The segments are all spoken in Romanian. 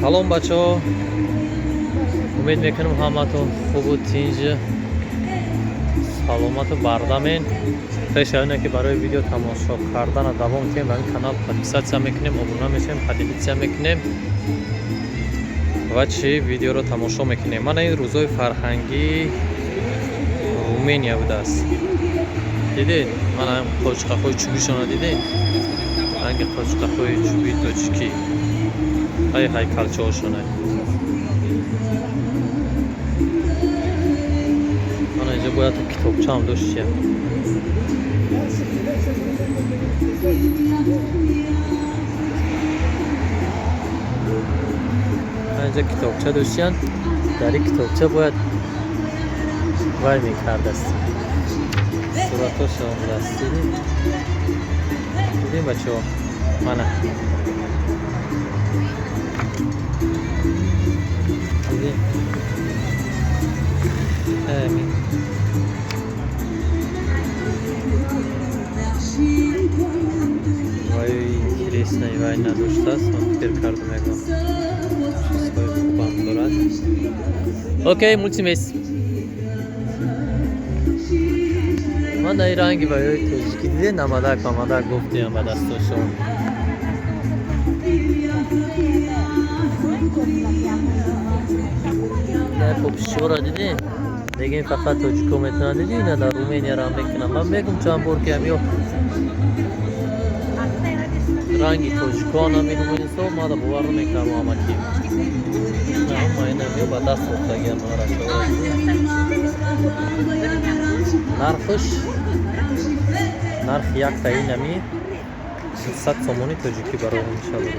Салом бачаҳо, умед мекунам ҳаматон хубу тинҷ саломату бардамен. Пешавоне ки барои видео тамошо кардана давом кунем, ба ин канал подписатсия мекунем, обуна мешавем, подписатсия мекунем ва чи видеоро тамошо мекунем. Мана ин рӯзои фарҳангии Румения будааст. Дидед? Мана қочқахои чӯбишона дидед? Ранги қочқахои чӯби тоҷикӣ. Ай ҳайкалчаҳошонай. Мана инҷо бояд китобчаам доштия. Инҷо китобча доштиян. Дар ин китобча бояд вай мекардаст. Суратошон будааст. Дидем бачаҳо? Мана. Дидем? Амин. Вай интересный, вай надоштаст. Ман фикр кардам ягон чизҳои хубам дорад. Окей, мултимес. Мана ин ранги ваёи тоҷикӣ дидед? Намадак гуфтиам ба дастошон. Попшора дидед? Мегӯем фақат тоҷикҳо метавонанд дидед, ина дар Руменияро ҳам мекунанд. Ман мегӯм чанд бор ки ҳамё ранги тоҷикон ҳами румениso мада бовар намекардам ҳама ки майнамё ба даст сохтагиам рашава. Нархш нарх якта инами 600 сомони тоҷикӣ барои мешавад.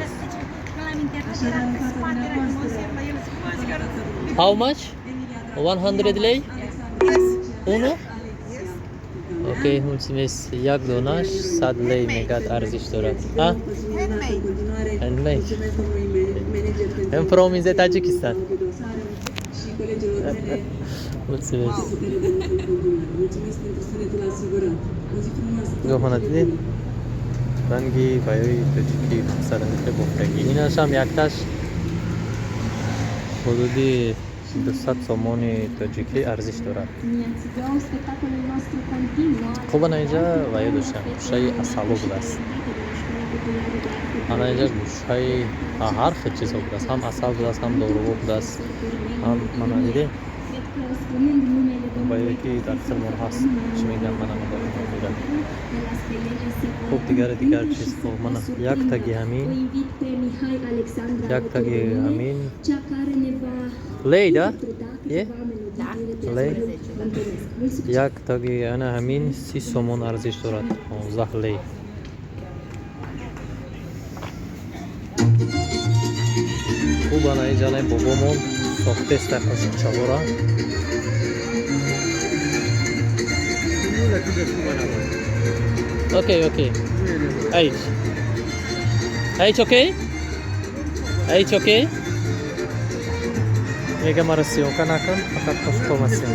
How much? 100 lei? Uno? Окей, мултимес. Як донаш 100 лей мегад арзиш дорад. А? Handmade. I'm from in Tajikistan. Mulțumesc. Gohana dided? Rangi vayoi toҷикӣ саданиқи бофтагӣ. Ин ашам якташ ҳудуди 200 сомони тоҷикӣ арзиш дорад. хуб ана инҷа ваё доштам гӯшаи асало будааст. ана инҷа гӯшаи ҳар хел чизҳо будааст. ҳам асал будааст, ҳам доруво будааст, ҳам мана дидед? ваёе ки дар хирмон ҳаст. Чӣ мегӯям мана мегӯям. хуб дигар чизҳо мана яктаги ҳамин лей да? Лей яктаги ана ҳамин 30 сомон арзиш дорад. 15 лей. хуб ана инҷанай бобомон сохтеста қошиқчавора. Okay. H okay? Mega mara syonka nakon, faqat qo'shib qolmasin.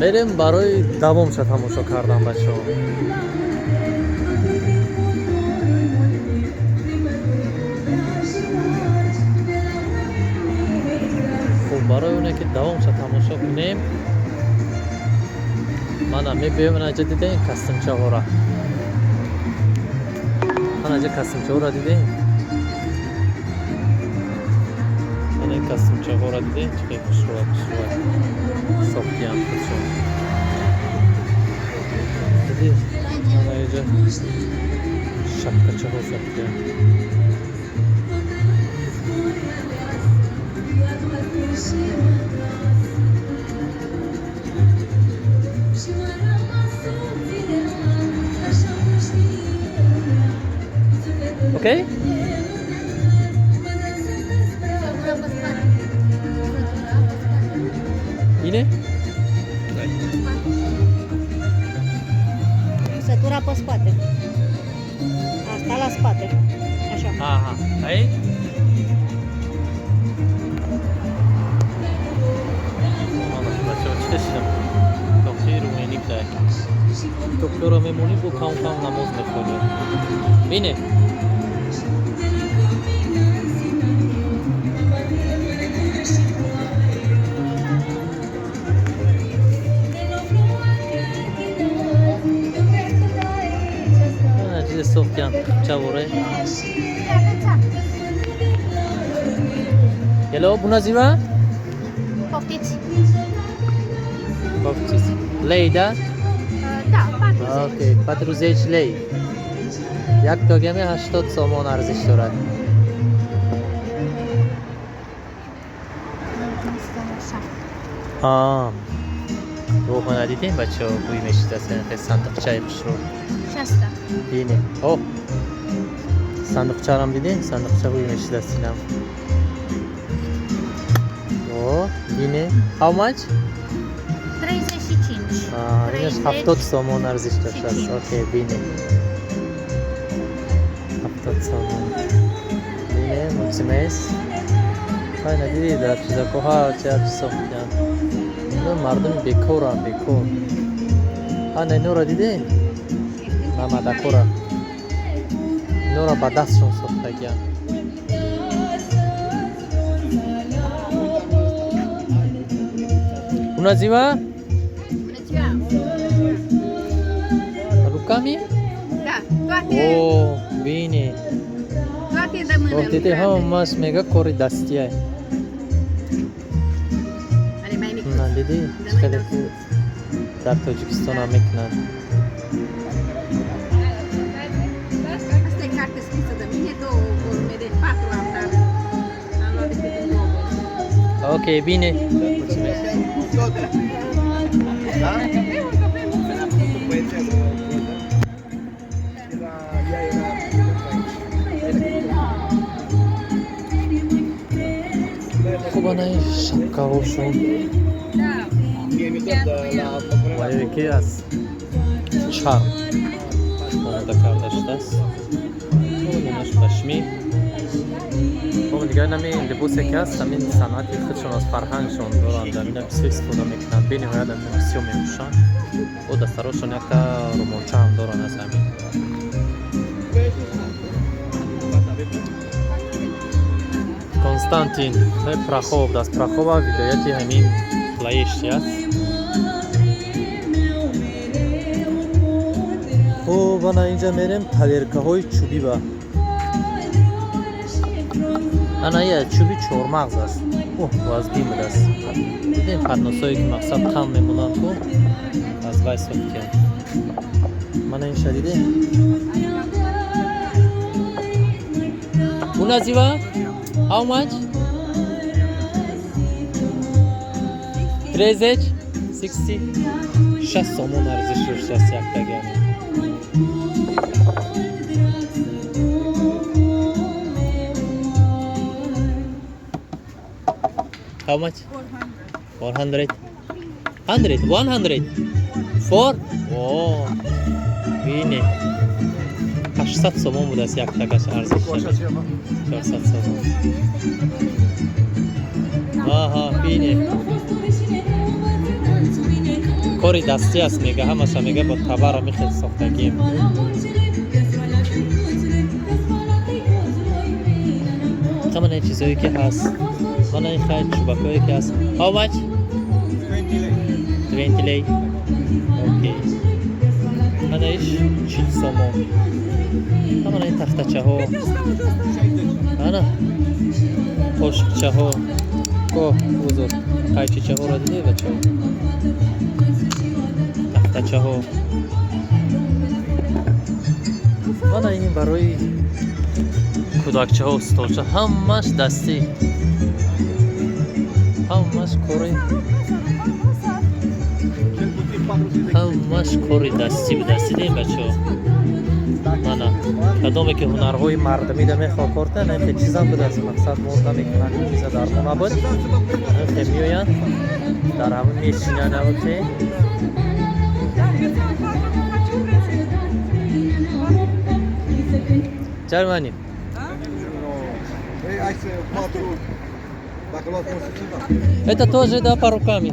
Мерем барои давомша тамошо кардан бачаҳо. хуб барои оне ки давомша тамошо кунем, мана мебиём анаҷа дидем кастимчаҳора. анаҷа кастимчаҳора дидем. ана ин кастимчаҳора дидем. Чӣ қадar хушрӯ сохтиам худшон. дидед? ана инҷа шапкачаҳо сохтиам. Окей? Ini? Spărătura pe spate. Asta la spate. Așa. Aha, aici? Mama, ce facem? Doctorul menic de aici. Doctorul meu menic cu cam la moz de folie. Bine. Sofyan, ce ore? Hello, bună ziua! Poftiți? Poftiți. Lei, da? Da, 40. Ok, 40 lei. Jak kg-me 80 somon arzish dorad. روغن دیدین بچه ها بوی میشید از صندوقچه خوشرو شسته بینه او صندوقچه هم دیدین صندوقچه بوی میشید از سینم او بینه how much 35 اینش 70 سومون ارزش داشته است اوکی بینه 70 سومون بینه mulțumesc Hai, دیدی در چیزا کوها چه ساختن مردم بیکورن بیکور ها نورا دیدی محمد کورا نورا با دستشون ساختگیان Bună ziua! Bună ziua! Rukami? Da, toate Oh, bine! Toate de mână Uite, how much mega cori dastia. Ale mai mici. Na, didi, skade ku dar Tajikistan ameknan. Asta e carte scrisă de mine, 2 volume de 4 am dat. Am luat de 2 volume. Ok, bine. Mulțumesc. Da? Cuba n-ai șapca roșu. Mai e cheas. Char. Onu da kardeşler. Onu naş başmi. Onu دیگر نمی لباس که هست همین صنعتی خودشون از فرهنگشون دارن در این بسیار استفاده میکنن به نهایت هم بسیار میموشن و دستاراشون یک تا رومانچه هم دارن از همین Konstantin Prachov das Prachova ویلایتی همین پلایشتی است خب انا اینجا میریم تلرکه های چوبی با انا یه چوبی چهارمغز است اوه وزدی بود است دیدین پرناسایی که مقصد خم میمونن تو از وای ساختیم من این شدیده اون ازیوا how much 30 60 60 سومون ارزش داشته است یک تگه How much? 400. 100. 100. 4. Oh. Bine. 800 somon bude asi jak taka ارزش 400 somon. Aha, bine. کاری دستی است میگه همش میگه با تبر میخواد ساختگی تمام این چیزایی که هست من این خیلی چوبکایی که هست how much 20 lei اوکی من ایش 40 سومون تمام این تختچه ها انا پشتچه ها کو بزرگ قایچه ها را دیده بچه ها تختچه ها من این برای کودکچه ها استالچه همش دستی همش کاری همش کاری دستی به دستی دیم بچه ها نه کدومی که هنرهای مردمی ده میخواه کردن این که چیزا بود از مقصد مورده میکنن این چیزا در مونه بود این که میوین در همون میشینن اوکی Germany. Ei, hai să 4. Dacă luați măsă ceva. Это тоже, да, по руками.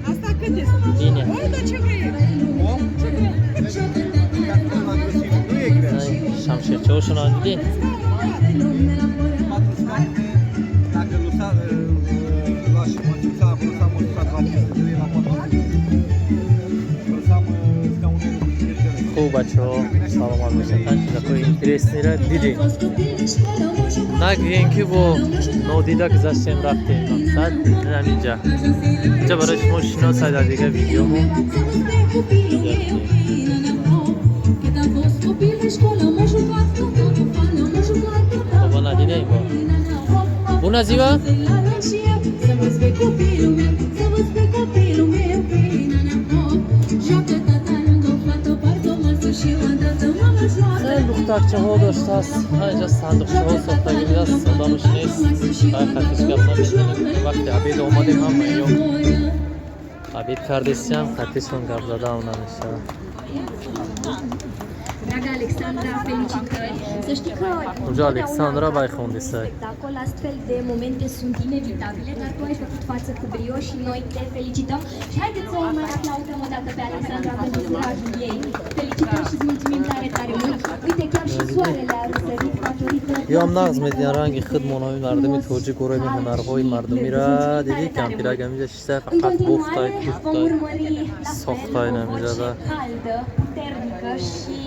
Asta cât este? Bine. Oi, dar ce vrei? Om? Dacă la găsim, nu e greu. Sham și ce oșu n-am de. 4 scaune, dacă lași măsuța, lăsam măsuța de la 500 de lei la 400 de lei. Lăsam scaunele cu 50 de lei. Хуба, чё, слава богу, танки такой интересный ряд диди. На генки бо нодидак зачем рафтем мақсад наминҷа. Инҷа барои шумо шиносай дар дигар видеомо. Баба надидаи бо. Bună ziua! Luxtakçaho do'stlas, اینجا صندوقچه‌ها ساختگی است، صدامش نیست. باید خطش گفتم می‌زنیم. وقتی عبید اومدیم هم میام. عبید کردیم خطشون گفت زده اونم میشه. Dragă Alexandra, felicitări! Să știi că Uja Alexandra bai khondi sai. spectacol, astfel de momente sunt inevitabile, dar tu ai făcut față cu brio și noi te felicităm. Și haideți să o mai aplaudăm o dată pe Alexandra pentru curajul ei. Felicitări și îți mulțumim tare, tare mult! Uite, chiar și soarele a răsărit datorită... Eu am nağz median rangi xidmonoi mardimi toji goroi hunargoi mardumira dedi ki ampiragamiza shisa În faqat continuare buxtay vom buxtay urmări la soxtay fel o namiza voce da. caldă, puternică și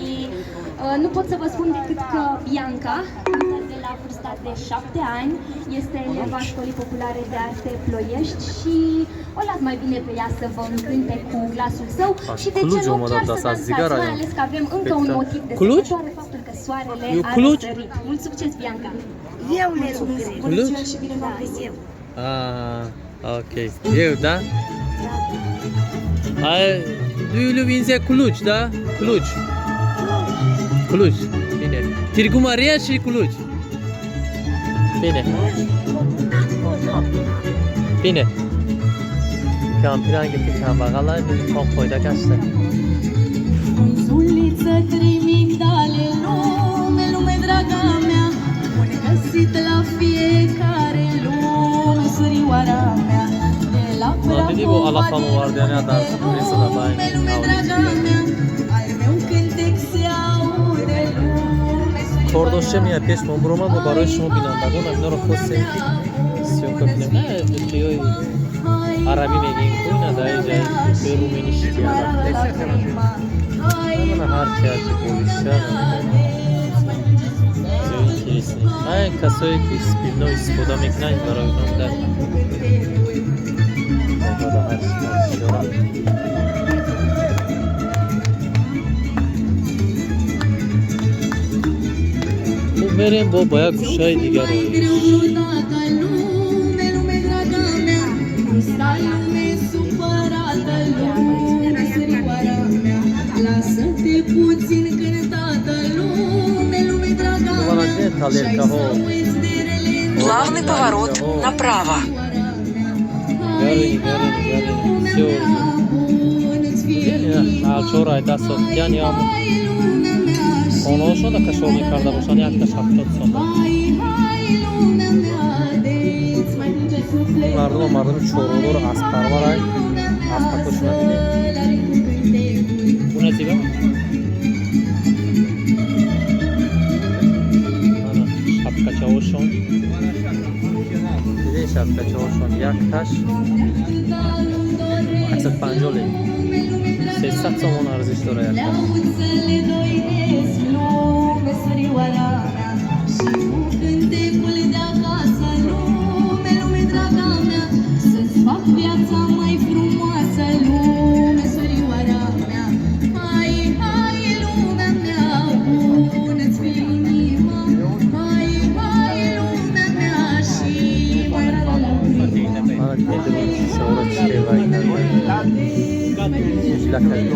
nu pot să vă spun decât că Bianca, de la vârsta de 7 ani, este eleva Școlii Populare de Arte Ploiești și o las mai bine pe ea să vă încânte cu glasul său și de ce Cluj, nu mă, chiar da, să da, dansați, zigara mai eu. ales că avem încă un Uite. motiv de Cluj? sărbătoare, faptul că soarele Eu a Cluj? răsărit. Mult succes, Bianca! Eu le lucrez. Cluj? Da, eu. Ah, ok. Eu, da? Ai, do you live in Cluj, da? Cluj. Cluj. Bine. Târgu Maria și Cluj. Bine. Bine. Că am pirangi pe cambagala, nu am foida casă. Zuliță trimigdale, lume, lume draga mea, bune găsit la fiecare lume, surioara mea. De la Dedi bu Allah fanı var diye ne kadar neyse da ben lume, draga mea, al meu cântec se aude lume, Tordoşe mi yapış mı broma bu barış mı binan da buna minor khosse siyon kapne ne diyor Arabi megin kuyna da ejay Rumeni şitiyara bana her şey polişa Çok интересно ay kasoy ki spilno iskoda meknay barای нам da da her şey Merem bu bayağı kuşay diğer Greutată lume, lume draga mea, nu stai lume supărată, lume surioara mea. Lasă-te puțin cântată, lume, lume draga Bana mea, ne taler kaho uiți de rele Главный поворот направо. Gari Все bun-ți fie Ya çora da sofyan ya Onu şuna da kaşol karda boşan yakta şaftot sonra hai lumea mea, de-ți mai duce sufletul. Mardım çorulur aspar var ay Asta koşuna bile Bu ne ziga? Ana şapka çavuşon Bir de şapka çavuşon yaktaş Aksat panjole Sesat somon arziş dora yaktaş Lăuțele doinesc lume, surioara mea, și cu cântecul de acasă, lume, lume draga mea, să-ți fac viața mai frumoasă, lume, surioara mea. Hai, hai, lumea mea, bună-ți fie inima, hai, hai, lumea mea, și mai rară la prima. Ana kendimi sonra şey var. La kalbi.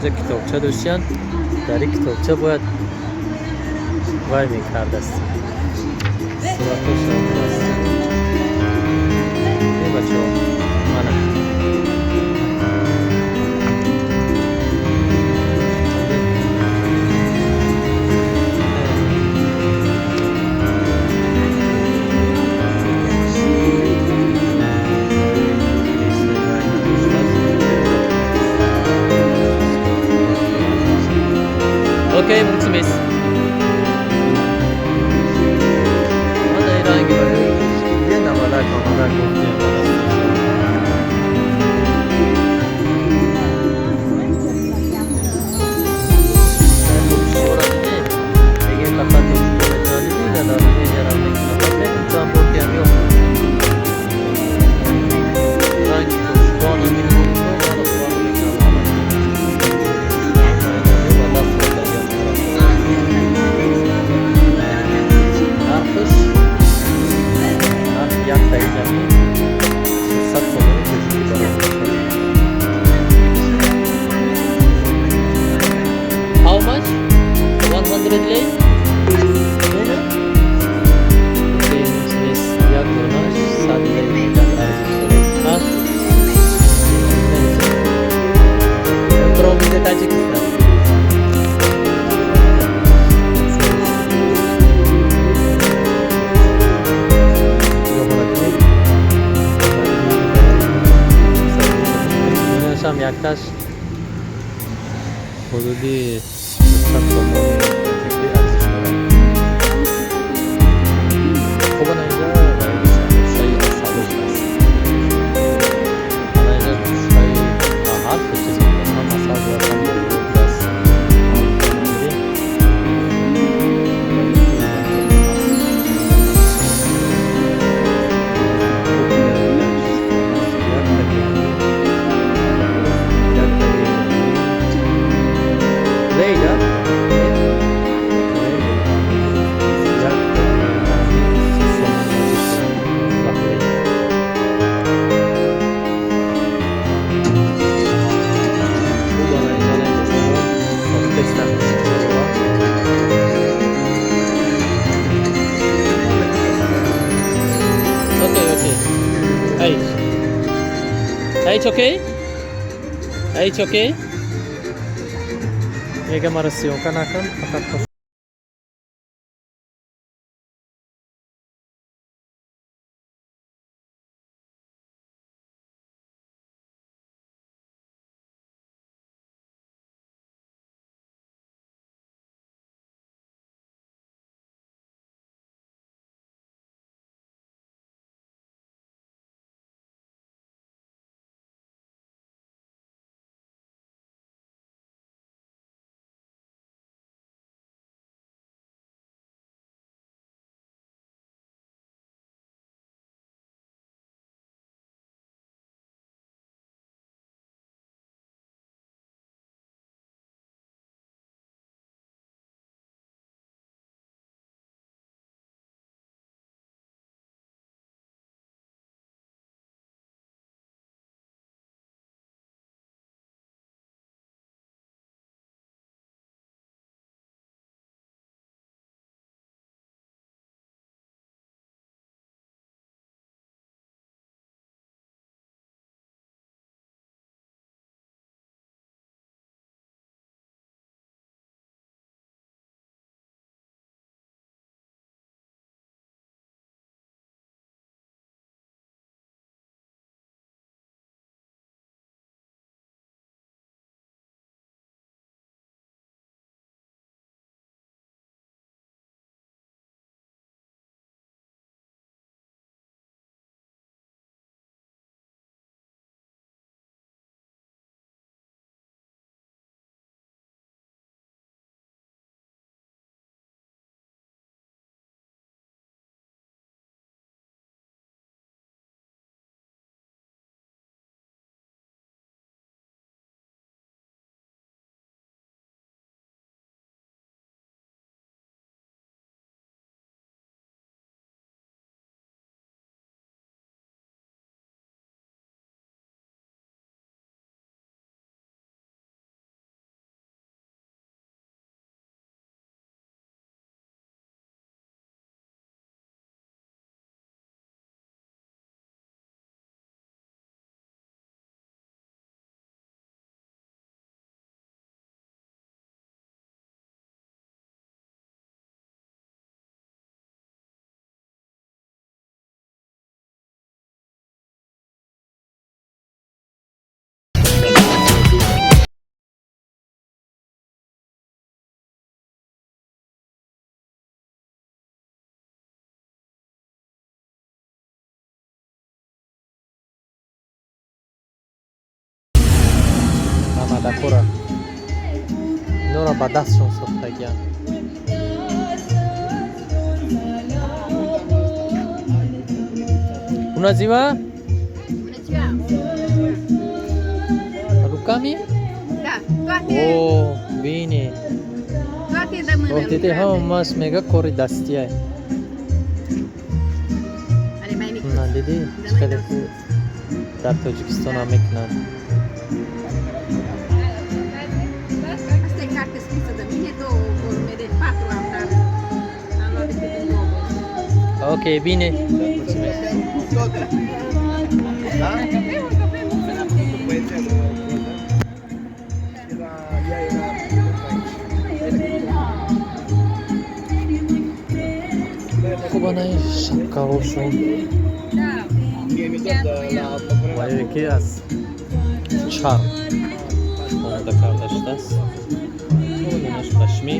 اینجا کتابچه داشتن. در این کتابچه باید وای میکرد است. صورتش هم است. این بچه ها منم Okey, mulțumesc. Ada era în ghimbă. E n-am alat, How much? 100 lei? Okay, mulțumesc. Iată una și 7 lei. Ha? Într-o mii de Tajikistan. Așa-mi yaktaş hududi 100 somoni fikri arzishlar. Xo'p, ana endi shay asabish است. Ana endi shay har ko'chasiz ham asabi ham bas. Leyla. Aici ok? Aici ok? Mega marasyon kanakan pakat дакора инора ба дастшон сохтагиам. Bună ziua! Bună ziua! Rukami? Da, toate, Oh, bine. toate de mână Oh, tete, lucrate. ha, mas mega kori dastiai. Ale mai mici. Na, dede, skade ku dar Tajikistan ameknan. Asta e carte scrisă de mine, 2 volume de 4 am, dar am luat decât în 2 volume. Ok, bine. Mulțumesc. Da? Kubanai shapka roșu. Oare ce as? Char. Onu da kardeşler. Onu naş pashmi.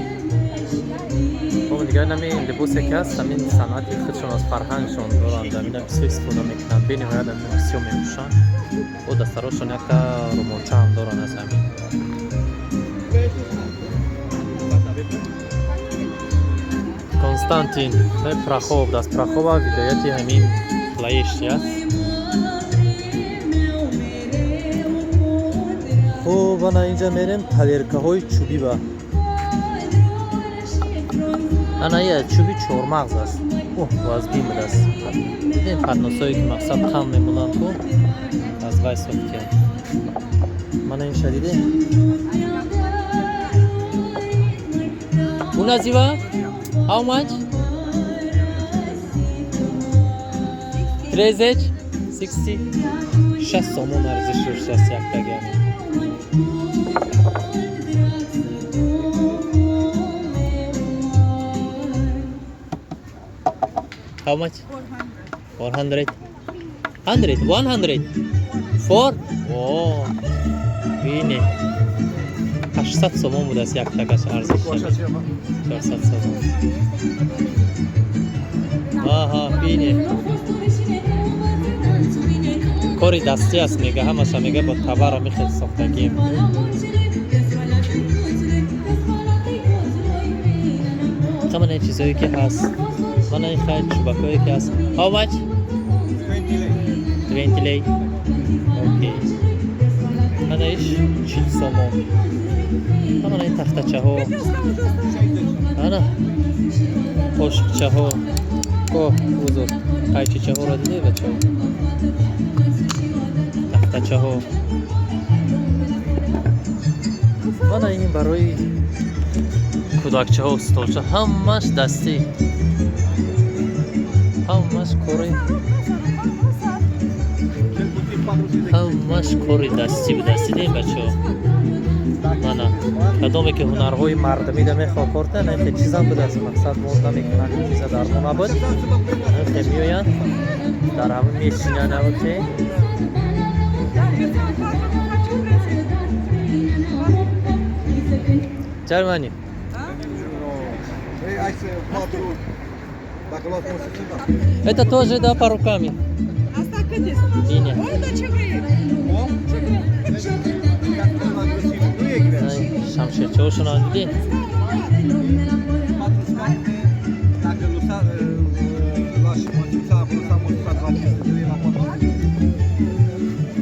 Onu digar nami libose ke as tamin sanati khudshon az farhangshon doran da mina biso istifoda mekinan beni hayada nusyo memushan. O dastaroshon yakta romoncha doran as amin. Konstantin Prahov, das Prahova видаете ҳамин плаешти аст. Хуб, ана инҷа мерем талеркаҳои чӯбӣ ба. Ана я чӯби чормағз аст. Оҳ, вазбин будаст. Дидем парносое ки мақсад қам мемонанд ку аз вай софтия. Мана ин шадиде. Bună ziua! How much? 30? 60? 6 somon arzishi ushtas yaktaga. How much? 400. 100? 100? 4? Oh, bine. 800 somon budas yaktagash arzishi. 400 somon. Aha, bine. Kori dasti ast mega, ҳамаша мега бо тавара мехел сохтагим. Хаман ин чизое ки ҳаст. Мана ин хай чӯбакое ки ҳаст. How much? 20 lei. Okay. Мана иш 40 somon. Хаман ин тахтачаҳо. Ана қошиқчаҳо. О, узур. Қайчичаҳоро диде бачаҳо. Тахтачаҳо. Мана ин барои кӯдакчаҳо столча ҳамаш дастӣ. Ҳамаш кори ҳамаш кори дастӣ будаст. Дидем бачаҳо. Мана кадоме ки ҳунарҳои мардамида мехоҳ корта нахе чизам будаст. Мақсад мо намекунанд ин чиза дар мо набуд. Нахе меоянд дар ҳама мешинанд. Окей. Germany. Hai să 4, dacă luați măsuri, da. Это тоже да по руками. Asta cât este? Bine. Ori, dar ce vrei? Om? Dacă nu agresiv, nu e greu. Ai, și-am și ce ușă n-am de. 4 scaune, dacă lași măsuța, lăsam măsuța de la 500 de lei la 400 de lei.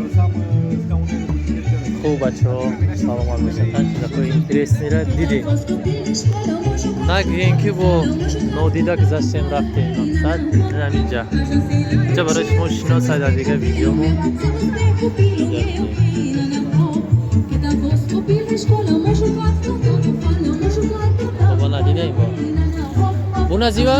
Lăsam scaunele cu 50 de lei. Хуб, бачаҳо, салом алейкум. Танки такой интересниро дидем. Нагӯем ки бо нодида гузаштем рафтем. Мақсад ҳаминҷа. Инҷа барои шумо шиносай дар дигар видеоҳо. Хуб, ана дидем бо. Bună ziua!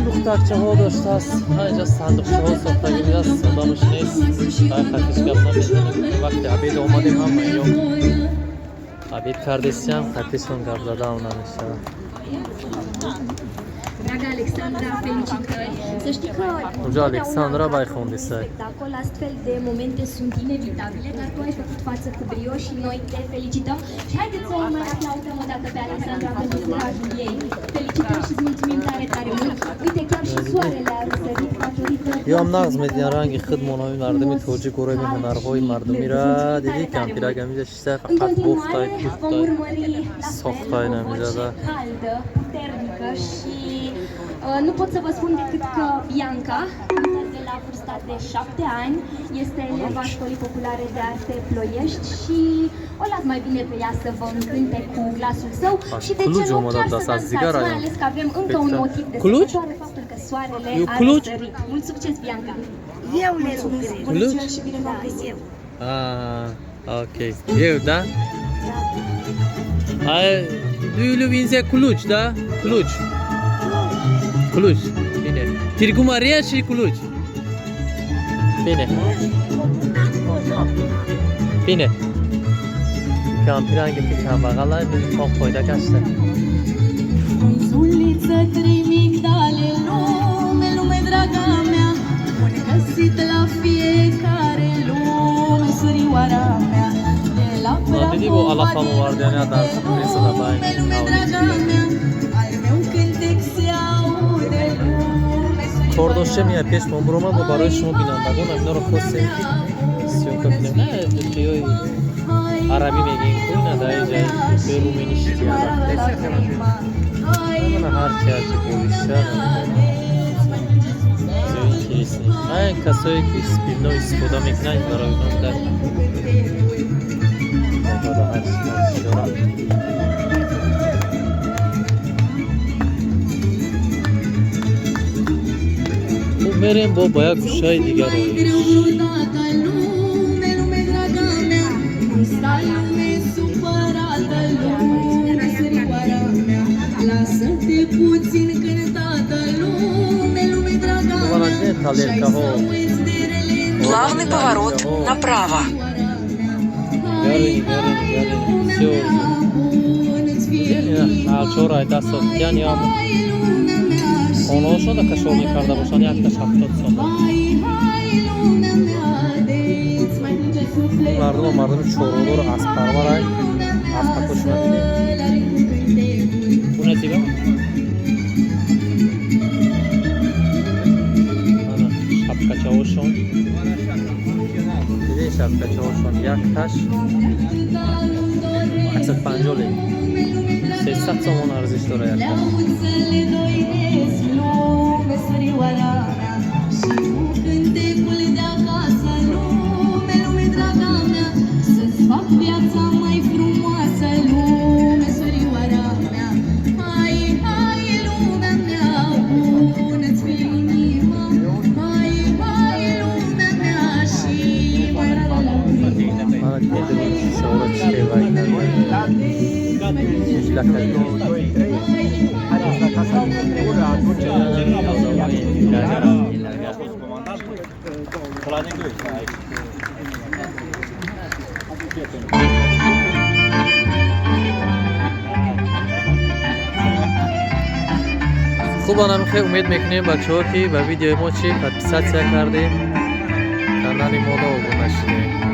Духтакчаҳо доштааст. Ҳаинҷа сандуқчаҳо сохтагиаст. Одамаш нест. Хатиш гап намезанем. Вақте абед омадем ҳам ё абед кардесиам хатишон гап задаам намешавад. Dragă Alex, Alexandra, felicitări! Să știi că Uja Alexandra Baihondisai. spectacol, astfel de momente sunt inevitabile, dar tu ai făcut față cu brio și noi te felicităm. Și haideți să o mai aplaudăm o dată pe Alexandra pentru curajul ei. Felicitări și îți mulțumim tare, tare mult! Uite, chiar și soarele a răsărit datorită... Eu am nağz medyan rangi xidmonoy mardimi toji goremi hunarhoy mardumira dedi ki ampiragamiza shisa În faqat continuare boftay vom tuftay urmări la softay fel, namiza da. caldă, puternică și nu pot să vă spun decât că Bianca, de la vârsta de 7 ani, este eleva Școlii Populare de Arte Ploiești și o las mai bine pe ea să vă încânte cu glasul său și de ce Clujul, nu mă, chiar da, să sa dansați, zigara, mai eu. ales că avem încă un motiv de Cluj? sărbătoare, faptul că soarele Eu a Cluj? răsărit. Mult succes, Bianca! Eu le spun. Cluj? Și bine m-am prins eu. Ah, ok. Eu, da? Do you live in Cluj, da? Cluj. Cluj. Bine. Târgu Maria și Cluj. Bine. Bine. Campirangi pe Cambagala, din Popoi de acasă. Frunzuliță, trei migdale, lume, draga mea, bune găsit la fiecare lume, surioara mea. De la Digo, alla famo guardiana da presa da bai. lume, draga mea, al meu cântec se aude, lume, Kordoşe mi yapış bombroma do baroş mo binan da gona noro fosse. Sion kapne. Ne diyor. Arabi megin kuyna da ejay peru menişti ara. Bana har çarşı polişa. Zeyn kilisi. Ay kasoy ki spilno iskoda meknay baroydum da. Da har şora. Merem bo bayağı kuşay diğer oyun. lume, draga mea, nu stai lume supărată, lume, surioara mea. Lasă-te puțin cântată, lume, draga Bana mea, ne taler kaho. Главный поворот направо. Yarın. Все. Al çorayı da sokyan ya. Onu olsa da kaşorni karda boşan yakta şaptot sonra. Mardım çorulur aspar var ay. Aspar koşuna bile. Bu ne tiga? Ana şapka çavuşon. Dedi şapka çavuşon yaktaş. Aksat panjoli. Sesat somon arziş dora yaktaş. Lăuțele doinesc, lume, surioara mea, și cu cântecul de acasă, lume, draga mea, să-ți fac viața mai frumoasă, lume, surioara mea. Hai, lumea mea, bună-ți fie inima, hai, lumea mea, și mai rară la Ana kendini şöyle şey var. La خوب آنم خیلی امید میکنیم بچه ها که به ویدیو ما چی پادپیساتsia کردیم کانال ما رو نشدیم